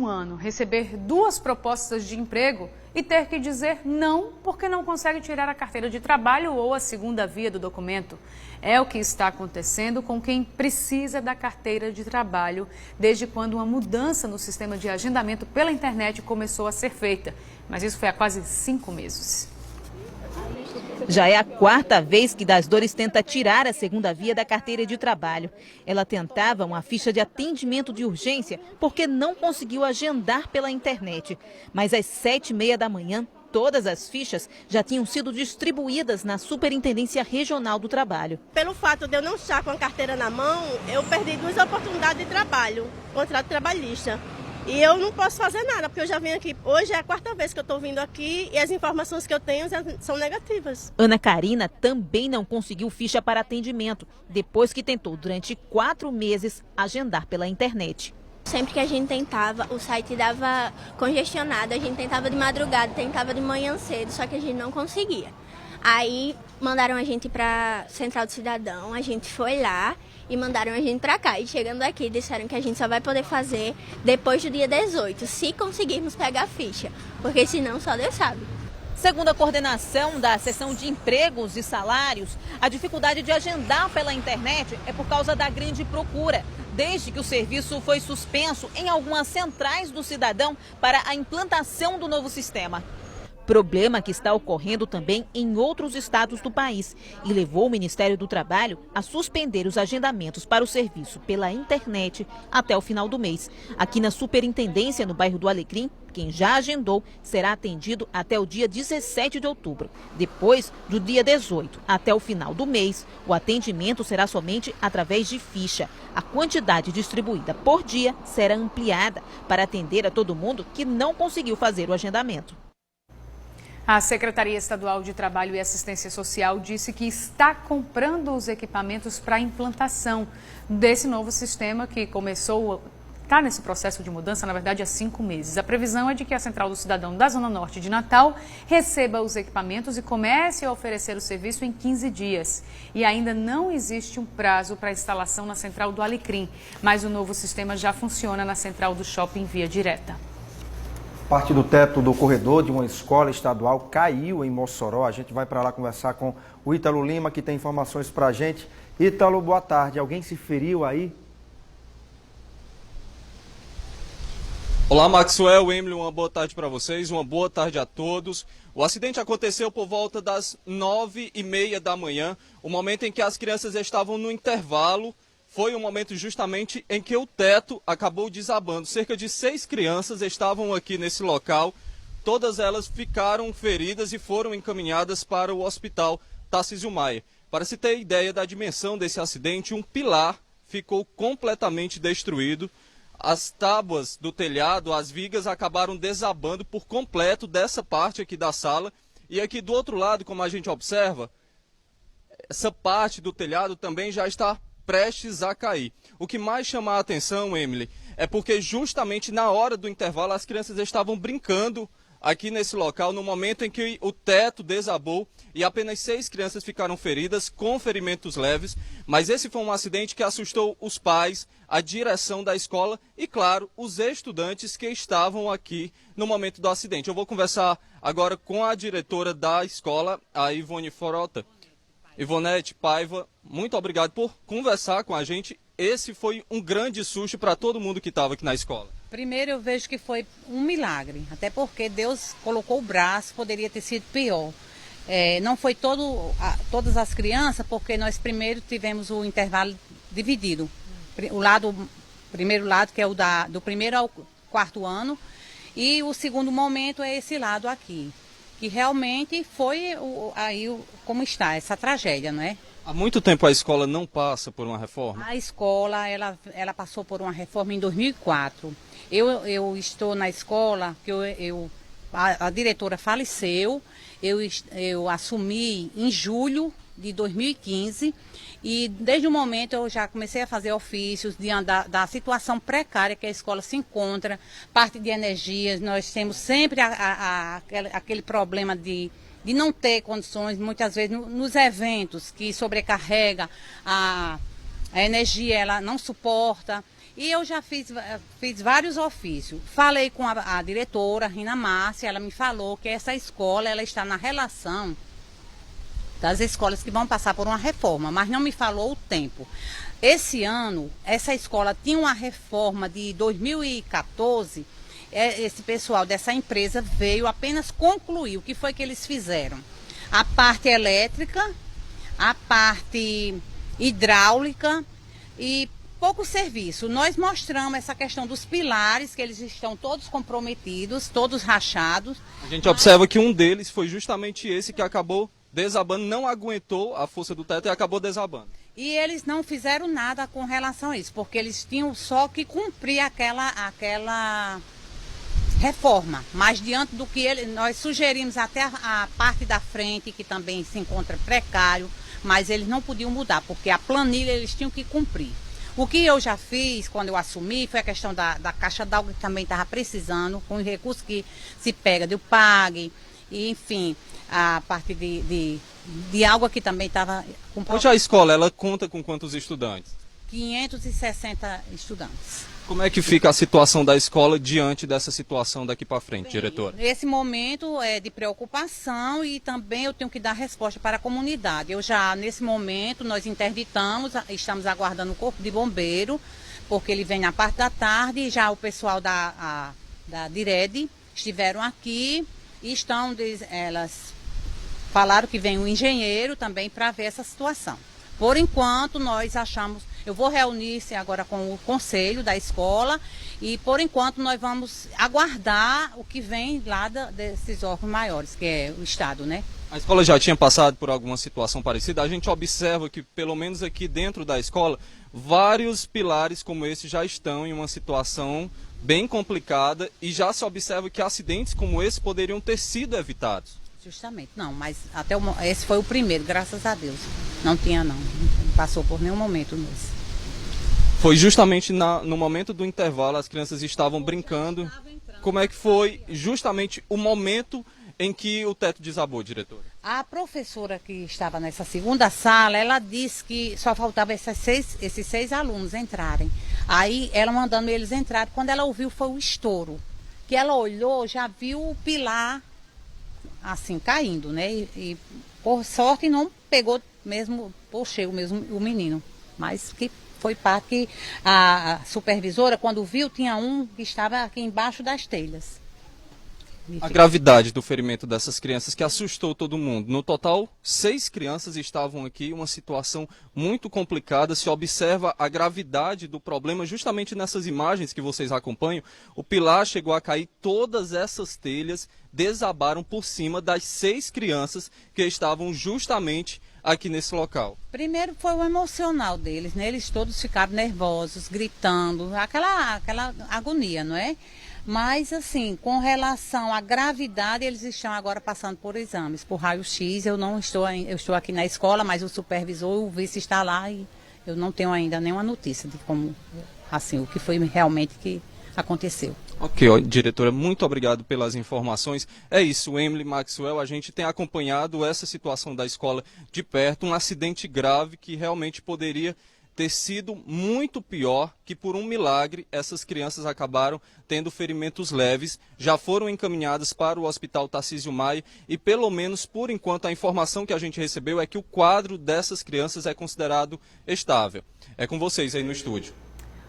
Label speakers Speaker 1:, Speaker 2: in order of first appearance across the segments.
Speaker 1: um ano receber 2 propostas de emprego e ter que dizer não porque não consegue tirar a carteira de trabalho ou a segunda via do documento. É o que está acontecendo com quem precisa da carteira de trabalho desde quando uma mudança no sistema de agendamento pela internet começou a ser feita. Mas isso foi há quase 5 meses.
Speaker 2: Já é a 4ª vez que Das Dores tenta tirar a segunda via da carteira de trabalho. Ela tentava uma ficha de atendimento de urgência porque não conseguiu agendar pela internet. Mas às 7h30 da manhã, todas as fichas já tinham sido distribuídas na Superintendência Regional do Trabalho.
Speaker 3: Pelo fato de eu não estar com a carteira na mão, eu perdi 2 oportunidades de trabalho, contrato trabalhista. E eu não posso fazer nada, porque eu já venho aqui. Hoje é a 4ª vez que eu estou vindo aqui e as informações que eu tenho são negativas.
Speaker 2: Ana Karina também não conseguiu ficha para atendimento, depois que tentou durante 4 meses agendar pela internet.
Speaker 4: Sempre que a gente tentava, o site dava congestionado, a gente tentava de madrugada, tentava de manhã cedo, só que a gente não conseguia. Aí mandaram a gente para Central do Cidadão, a gente foi lá e mandaram a gente para cá. E chegando aqui, disseram que a gente só vai poder fazer depois do dia 18, se conseguirmos pegar a ficha, porque senão só Deus sabe.
Speaker 2: Segundo a coordenação da seção de empregos e salários, a dificuldade de agendar pela internet é por causa da grande procura, desde que o serviço foi suspenso em algumas centrais do Cidadão para a implantação do novo sistema. Problema que está ocorrendo também em outros estados do país e levou o Ministério do Trabalho a suspender os agendamentos para o serviço pela internet até o final do mês. Aqui na Superintendência, no bairro do Alecrim, quem já agendou será atendido até o dia 17 de outubro. Depois, do dia 18 até o final do mês, o atendimento será somente através de ficha. A quantidade distribuída por dia será ampliada para atender a todo mundo que não conseguiu fazer o agendamento.
Speaker 1: A Secretaria Estadual de Trabalho e Assistência Social disse que está comprando os equipamentos para a implantação desse novo sistema que está nesse processo de mudança, na verdade, há 5 meses. A previsão é de que a Central do Cidadão da Zona Norte de Natal receba os equipamentos e comece a oferecer o serviço em 15 dias. E ainda não existe um prazo para a instalação na Central do Alecrim, mas o novo sistema já funciona na Central do Shopping via direta.
Speaker 5: Parte do teto do corredor de uma escola estadual caiu em Mossoró. A gente vai para lá conversar com o Ítalo Lima, que tem informações para a gente. Ítalo, boa tarde. Alguém se feriu aí?
Speaker 6: Olá, Maxwell, Emily, uma boa tarde para vocês, uma boa tarde a todos. O acidente aconteceu por volta das 9h30 da manhã, o momento em que as crianças estavam no intervalo. Foi o momento justamente em que o teto acabou desabando. Cerca de 6 crianças estavam aqui nesse local. Todas elas ficaram feridas e foram encaminhadas para o hospital Tarcísio Maia. Para se ter ideia da dimensão desse acidente, um pilar ficou completamente destruído. As tábuas do telhado, as vigas acabaram desabando por completo dessa parte aqui da sala. E aqui do outro lado, como a gente observa, essa parte do telhado também já está prestes a cair. O que mais chama a atenção, Emily, é porque justamente na hora do intervalo as crianças estavam brincando aqui nesse local no momento em que o teto desabou e apenas 6 crianças ficaram feridas com ferimentos leves, mas esse foi um acidente que assustou os pais, a direção da escola e, claro, os estudantes que estavam aqui no momento do acidente. Eu vou conversar agora com a diretora da escola, a Ivone Forota. Ivonete Paiva, muito obrigado por conversar com a gente. Esse foi um grande susto para todo mundo que estava aqui na escola.
Speaker 7: Primeiro eu vejo que foi um milagre, até porque Deus colocou o braço, poderia ter sido pior. Não foi todas as crianças, porque nós primeiro tivemos o intervalo dividido. O primeiro lado, que é o do 1º ao 4º ano, e o segundo momento é esse lado aqui. Que realmente foi como está essa tragédia, não é?
Speaker 6: Há muito tempo a escola não passa por uma reforma?
Speaker 7: A escola, ela passou por uma reforma em 2004. Eu estou na escola, que a diretora faleceu, eu assumi em julho de 2015 e desde o momento eu já comecei a fazer ofícios da situação precária que a escola se encontra, parte de energias, nós temos sempre aquele problema de não ter condições, muitas vezes nos eventos que sobrecarrega a energia, ela não suporta. E eu já fiz vários ofícios. Falei com a diretora, Rina Márcia, ela me falou que essa escola ela está na relação das escolas que vão passar por uma reforma, mas não me falou o tempo. Esse ano, essa escola tinha uma reforma de 2014, esse pessoal dessa empresa veio apenas concluir o que foi que eles fizeram. A parte elétrica, a parte hidráulica e pouco serviço. Nós mostramos essa questão dos pilares, que eles estão todos comprometidos, todos rachados.
Speaker 6: A gente observa que um deles foi justamente esse que acabou desabando, não aguentou a força do teto e acabou desabando.
Speaker 7: E eles não fizeram nada com relação a isso, porque eles tinham só que cumprir aquela reforma. Mas diante do que nós sugerimos até a parte da frente, que também se encontra precário, mas eles não podiam mudar, porque a planilha eles tinham que cumprir. O que eu já fiz quando eu assumi foi a questão da caixa d'água, que também estava precisando, com os recursos que se pega do PAG, e, enfim, a parte de água que também estava com...
Speaker 6: Hoje a escola, ela conta com quantos estudantes?
Speaker 7: 560 estudantes.
Speaker 6: Como é que fica a situação da escola diante dessa situação daqui para frente, diretora?
Speaker 7: Esse momento é de preocupação e também eu tenho que dar resposta para a comunidade. Nesse momento, nós interditamos, estamos aguardando o corpo de bombeiro, porque ele vem na parte da tarde, e já o pessoal da DIRED estiveram aqui e elas falaram que vem um engenheiro também para ver essa situação. Por enquanto, nós achamos... Eu vou reunir-se agora com o conselho da escola e, por enquanto, nós vamos aguardar o que vem lá desses órgãos maiores, que é o Estado, né?
Speaker 6: A escola já tinha passado por alguma situação parecida. A gente observa que, pelo menos aqui dentro da escola, vários pilares como esse já estão em uma situação bem complicada e já se observa que acidentes como esse poderiam ter sido evitados.
Speaker 7: Justamente, não, mas esse foi o primeiro, graças a Deus. Não tinha, não passou por nenhum momento nesse.
Speaker 6: Foi justamente no momento do intervalo, as crianças estavam brincando. Como é que foi justamente o momento em que o teto desabou, diretora?
Speaker 7: A professora que estava nessa segunda sala, ela disse que só faltava esses seis alunos entrarem. Aí ela mandando eles entrarem, quando ela ouviu foi o estouro. Que ela olhou, já viu o pilar assim caindo, né? E por sorte não pegou mesmo, por cheio mesmo o menino. Mas que foi parte que a supervisora, quando viu, tinha um que estava aqui embaixo das telhas.
Speaker 6: A gravidade do ferimento dessas crianças que assustou todo mundo. No total, 6 crianças estavam aqui, uma situação muito complicada. Se observa a gravidade do problema justamente nessas imagens que vocês acompanham. O pilar chegou a cair, todas essas telhas desabaram por cima das 6 crianças que estavam justamente aqui nesse local.
Speaker 7: Primeiro foi o emocional deles, né? Eles todos ficaram nervosos, gritando, aquela agonia, não é? Mas, assim, com relação à gravidade, eles estão agora passando por exames, por raio-x. Eu estou aqui na escola, mas o supervisor, o vice está lá e eu não tenho ainda nenhuma notícia de como, assim, o que foi realmente que aconteceu.
Speaker 6: Ok, diretora, muito obrigado pelas informações. É isso, Emily, Maxwell, a gente tem acompanhado essa situação da escola de perto, um acidente grave que realmente poderia ter sido muito pior, que por um milagre essas crianças acabaram tendo ferimentos leves, já foram encaminhadas para o Hospital Tarcísio Maia e pelo menos por enquanto a informação que a gente recebeu é que o quadro dessas crianças é considerado estável. É com vocês aí no estúdio.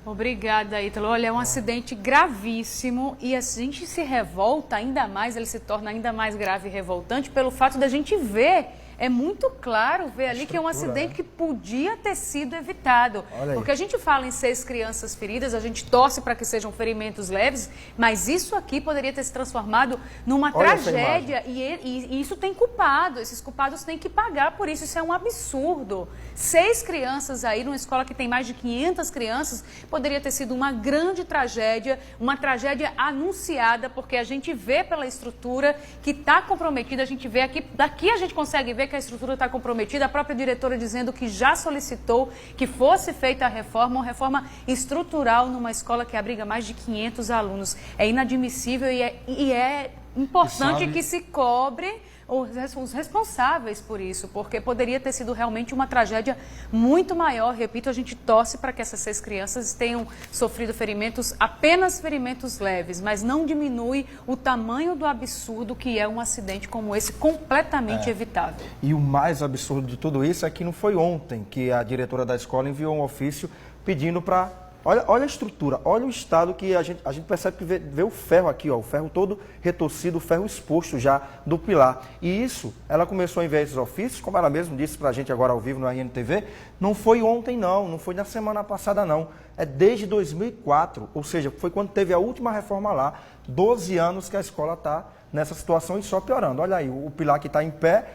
Speaker 1: Obrigada, Ítalo. Olha, é um acidente gravíssimo e a gente se revolta ainda mais, ele se torna ainda mais grave e revoltante pelo fato da gente ver. É muito claro ver ali que é um acidente que podia ter sido evitado. Porque a gente fala em 6 crianças feridas, a gente torce para que sejam ferimentos leves, mas isso aqui poderia ter se transformado numa tragédia e isso tem culpado. Esses culpados têm que pagar por isso. Isso é um absurdo. 6 crianças aí numa escola que tem mais de 500 crianças, poderia ter sido uma grande tragédia, uma tragédia anunciada, porque a gente vê pela estrutura que está comprometida, a gente vê aqui, daqui a gente consegue ver que a estrutura está comprometida, a própria diretora dizendo que já solicitou que fosse feita a reforma, uma reforma estrutural numa escola que abriga mais de 500 alunos. É inadmissível e é importante que se cobre os responsáveis por isso, porque poderia ter sido realmente uma tragédia muito maior. Repito, a gente torce para que essas 6 crianças tenham sofrido ferimentos, apenas ferimentos leves, mas não diminui o tamanho do absurdo que é um acidente como esse, completamente evitável.
Speaker 5: E o mais absurdo de tudo isso é que não foi ontem que a diretora da escola enviou um ofício pedindo para... Olha a estrutura, olha o estado que a gente percebe que vê o ferro aqui, ó, o ferro todo retorcido, o ferro exposto já do pilar. E isso, ela começou a enviar esses ofícios, como ela mesma disse para a gente agora ao vivo no RNTV, não foi ontem não foi na semana passada não, é desde 2004, ou seja, foi quando teve a última reforma lá, 12 anos que a escola está nessa situação e só piorando. Olha aí, o pilar que está em pé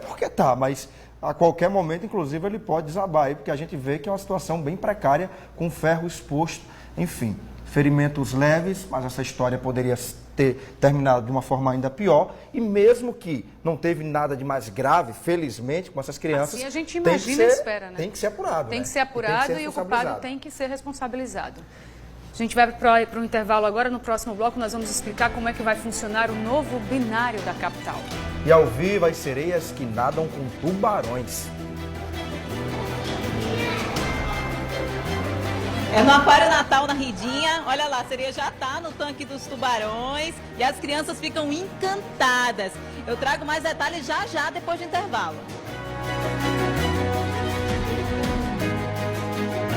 Speaker 5: porque está, mas... a qualquer momento, inclusive, ele pode desabar aí, porque a gente vê que é uma situação bem precária, com ferro exposto, enfim, ferimentos leves, mas essa história poderia ter terminado de uma forma ainda pior, e mesmo que não teve nada de mais grave, felizmente, com essas crianças...
Speaker 1: Assim a gente imagina e espera, né?
Speaker 5: Tem que ser apurado,
Speaker 1: Tem
Speaker 5: né?
Speaker 1: que ser apurado e o culpado tem que ser responsabilizado. A gente vai para o intervalo agora. No próximo bloco nós vamos explicar como é que vai funcionar o novo binário da capital.
Speaker 5: E ao vivo as sereias que nadam com tubarões.
Speaker 2: É no Aquário Natal na Ridinha. Olha lá, a sereia já está no tanque dos tubarões e as crianças ficam encantadas. Eu trago mais detalhes já depois do intervalo.